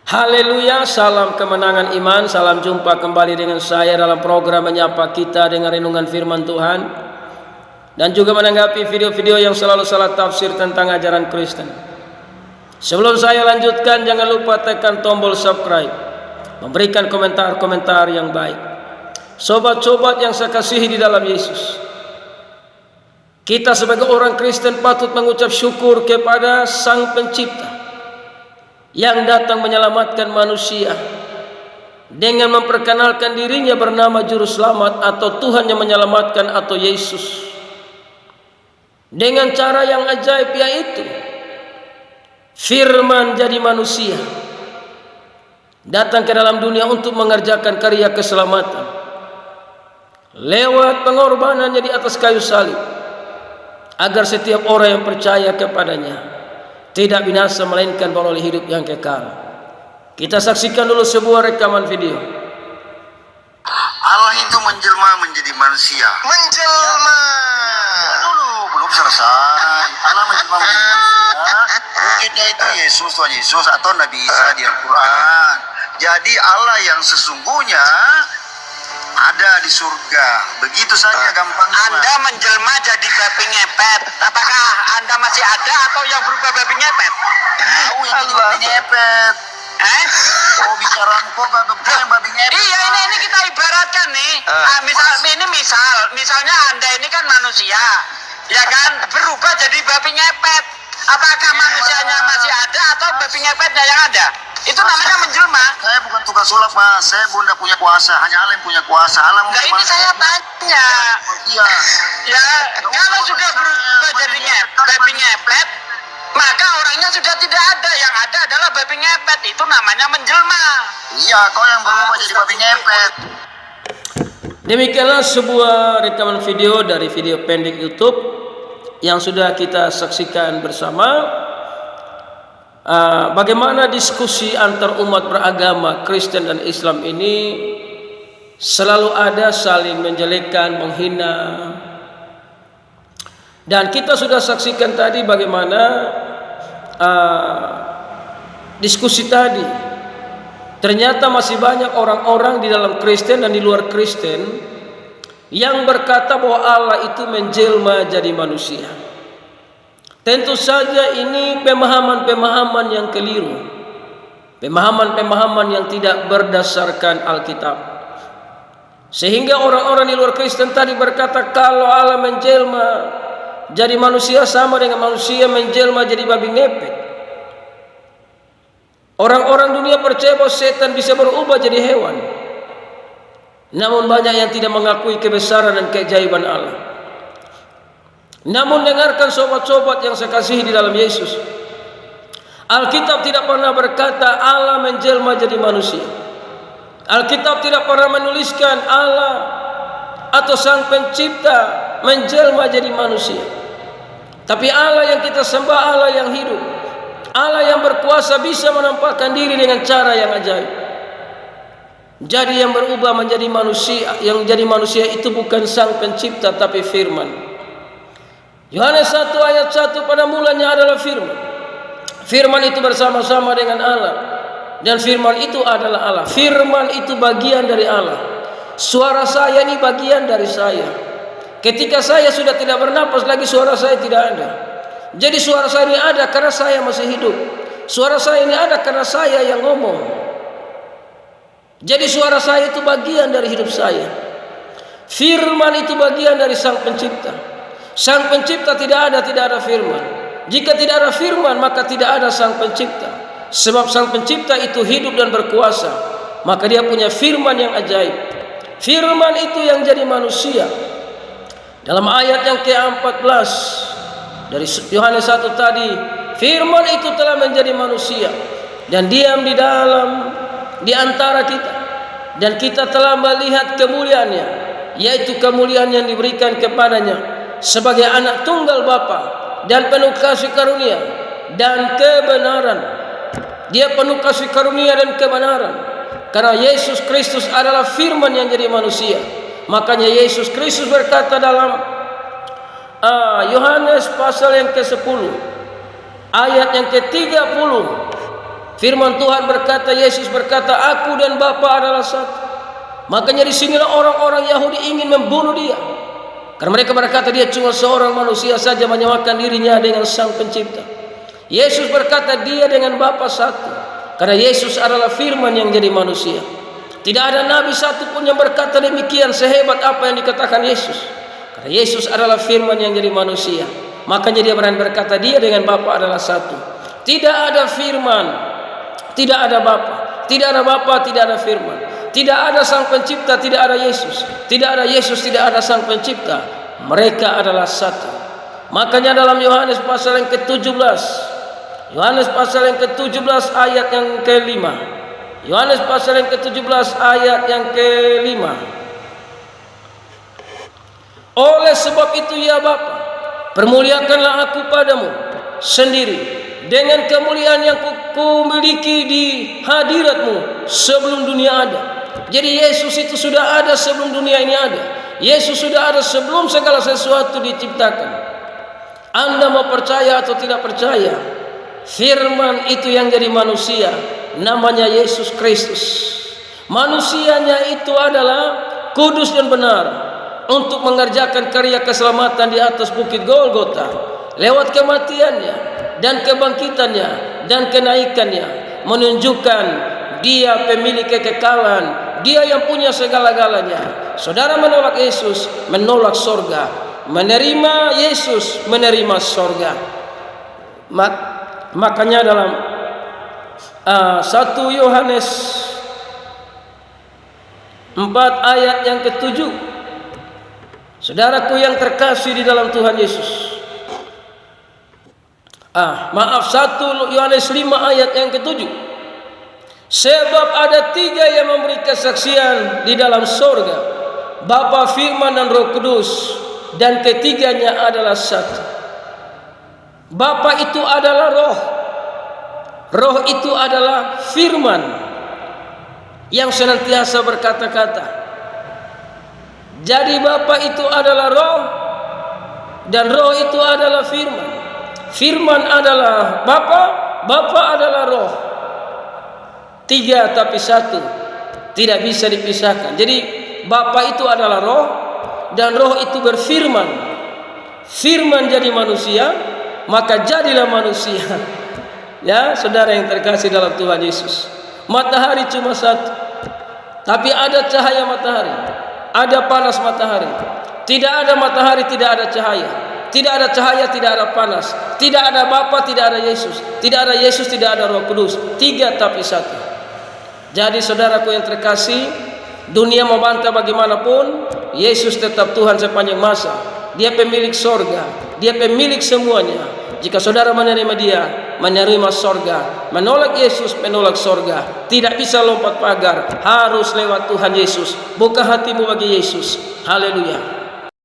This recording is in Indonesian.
Haleluya, salam kemenangan iman, salam jumpa kembali dengan saya dalam program Menyapa Kita dengan renungan firman Tuhan dan juga menanggapi video-video yang selalu salah tafsir tentang ajaran Kristen. Sebelum saya lanjutkan, jangan lupa tekan tombol subscribe, memberikan komentar-komentar yang baik. Sobat-sobat yang saya kasihi di dalam Yesus, kita sebagai orang Kristen patut mengucap syukur kepada Sang Pencipta yang datang menyelamatkan manusia dengan memperkenalkan dirinya bernama Juru Selamat atau Tuhan yang menyelamatkan atau Yesus. Dengan cara yang ajaib, yaitu Firman jadi manusia, datang ke dalam dunia untuk mengerjakan karya keselamatan lewat pengorbanannya di atas kayu salib, agar setiap orang yang percaya kepadanya tidak binasa melainkan beroleh hidup yang kekal. Kita saksikan dulu sebuah rekaman video. Allah itu menjelma menjadi manusia. Menjelma. Dulu belum selesai. Allah menjelma menjadi manusia. Wujudnya itu Yesus, Tuhan Yesus atau Nabi Isa di Al-Quran. Jadi Allah yang sesungguhnya ada di surga. Begitu saja gampangnya. Anda menjelma jadi babi ngepet. Apakah Anda masih ada atau yang berubah babi ngepet? Tahu yang jadi babi ngepet. Oh, bicara kok babi ngepet. Iya, ini kita ibaratkan nih. Misalnya Anda ini kan manusia, ya kan, berubah jadi babi ngepet. Apakah manusianya masih ada atau babi ngepetnya yang ada? Itu namanya menjelma. Saya bukan tukang sulap, Mas. Saya bunda punya kuasa. Hanya Allah yang punya kuasa. Allah Nah, ini saya tanya. Iya. Ya, kalau sudah berubah jadi babi ngepet, maka orangnya sudah tidak ada. Yang ada adalah babi ngepet. Itu namanya menjelma. Iya, kau yang berubah jadi babi ngepet. Demikianlah sebuah rekaman video dari video pendek YouTube yang sudah kita saksikan bersama. Bagaimana diskusi antar umat beragama Kristen dan Islam ini selalu ada saling menjelekkan, menghina. Dan kita sudah saksikan tadi bagaimana diskusi tadi. Ternyata masih banyak orang-orang di dalam Kristen dan di luar Kristen yang berkata bahwa Allah itu menjelma jadi manusia. Tentu saja ini pemahaman-pemahaman yang keliru, pemahaman-pemahaman yang tidak berdasarkan Alkitab. Sehingga orang-orang di luar Kristen tadi berkata kalau Allah menjelma jadi manusia sama dengan manusia menjelma jadi babi ngepet. Orang-orang dunia percaya bahwa setan bisa berubah jadi hewan. Namun banyak yang tidak mengakui kebesaran dan keajaiban Allah. Namun dengarkan sobat-sobat yang saya kasihi di dalam Yesus, Alkitab tidak pernah berkata Allah menjelma jadi manusia. Alkitab tidak pernah menuliskan Allah atau Sang Pencipta menjelma jadi manusia. Tapi Allah yang kita sembah, Allah yang hidup, Allah yang berkuasa, bisa menampakkan diri dengan cara yang ajaib. Jadi yang berubah menjadi manusia, yang jadi manusia itu bukan Sang Pencipta tapi Firman. Yohanes 1 ayat 1, pada mulanya adalah Firman. Firman itu bersama-sama dengan Allah, dan Firman itu adalah Allah. Firman itu bagian dari Allah. Suara saya ini bagian dari saya. Ketika saya sudah tidak bernapas lagi, suara saya tidak ada. Jadi suara saya ini ada karena saya masih hidup. Suara saya ini ada karena saya yang ngomong. Jadi suara saya itu bagian dari hidup saya. Firman itu bagian dari Sang Pencipta. Sang Pencipta tidak ada firman. Jika tidak ada firman, maka tidak ada Sang Pencipta. Sebab Sang Pencipta itu hidup dan berkuasa, maka dia punya firman yang ajaib. Firman itu yang jadi manusia. Dalam ayat yang ke-14 dari Yohanes 1 tadi, firman itu telah menjadi manusia dan diam di antara kita, dan kita telah melihat kemuliaannya, yaitu kemuliaan yang diberikan kepadanya sebagai anak tunggal Bapa dan penuh kasih karunia dan kebenaran. Dia penuh kasih karunia dan kebenaran karena Yesus Kristus adalah firman yang jadi manusia. Makanya Yesus Kristus berkata dalam Yohanes pasal yang ke-10 ayat yang ke-30, Firman Tuhan berkata, Yesus berkata, aku dan Bapa adalah satu. Makanya disinilah orang-orang Yahudi ingin membunuh dia, karena mereka berkata dia cuma seorang manusia saja, menyamakan dirinya dengan Sang Pencipta. Yesus berkata dia dengan Bapa satu, karena Yesus adalah firman yang jadi manusia. Tidak ada nabi satu pun yang berkata demikian sehebat apa yang dikatakan Yesus, karena Yesus adalah firman yang jadi manusia. Makanya dia berani berkata dia dengan Bapa adalah satu. Tidak ada firman, tidak ada Bapa, tidak ada Bapa, tidak ada firman, tidak ada Sang Pencipta, tidak ada Yesus, tidak ada Yesus, tidak ada Sang Pencipta. Mereka adalah satu. Makanya dalam Yohanes pasal yang ke-17, Yohanes pasal yang ke-17 ayat yang ke-5, Yohanes pasal yang ke-17 ayat yang ke-5. Oleh sebab itu ya Bapa, permuliakanlah aku padamu sendiri dengan kemuliaan yang kumiliki di hadiratmu sebelum dunia ada. Jadi Yesus itu sudah ada sebelum dunia ini ada. Yesus sudah ada sebelum segala sesuatu diciptakan. Anda mau percaya atau tidak percaya, firman itu yang jadi manusia, namanya Yesus Kristus. Manusianya itu adalah kudus dan benar untuk mengerjakan karya keselamatan di atas bukit Golgota lewat kematiannya dan kebangkitannya dan kenaikannya, menunjukkan dia pemilik kekekalan, dia yang punya segala-galanya. Saudara menolak Yesus, menolak sorga. Menerima Yesus, menerima sorga. Makanya dalam 1 Yohanes 4 ayat yang ke-7, saudaraku yang terkasih di dalam Tuhan Yesus. 1 Yohanes 5 ayat yang ke-7. Sebab ada 3 yang memberi kesaksian di dalam sorga, Bapa, Firman, dan Roh Kudus, dan ketiganya adalah satu. Bapa itu adalah Roh, Roh itu adalah Firman yang senantiasa berkata-kata. Jadi Bapa itu adalah Roh, dan Roh itu adalah Firman. Firman adalah Bapa, Bapa adalah Roh. 3 tapi 1, tidak bisa dipisahkan. Jadi Bapa itu adalah Roh, dan Roh itu berfirman. Firman jadi manusia, maka jadilah manusia. Ya, saudara yang terkasih dalam Tuhan Yesus. Matahari cuma satu, tapi ada cahaya matahari, ada panas matahari. Tidak ada matahari, tidak ada cahaya. Tidak ada cahaya, tidak ada panas. Tidak ada Bapa, tidak ada Yesus. Tidak ada Yesus, tidak ada Roh Kudus. 3 tapi 1. Jadi saudaraku yang terkasih, dunia mau bantah bagaimanapun, Yesus tetap Tuhan sepanjang masa. Dia pemilik sorga, dia pemilik semuanya. Jika saudara menerima dia, menerima sorga. Menolak Yesus, menolak sorga. Tidak bisa lompat pagar, harus lewat Tuhan Yesus. Buka hatimu bagi Yesus. Haleluya.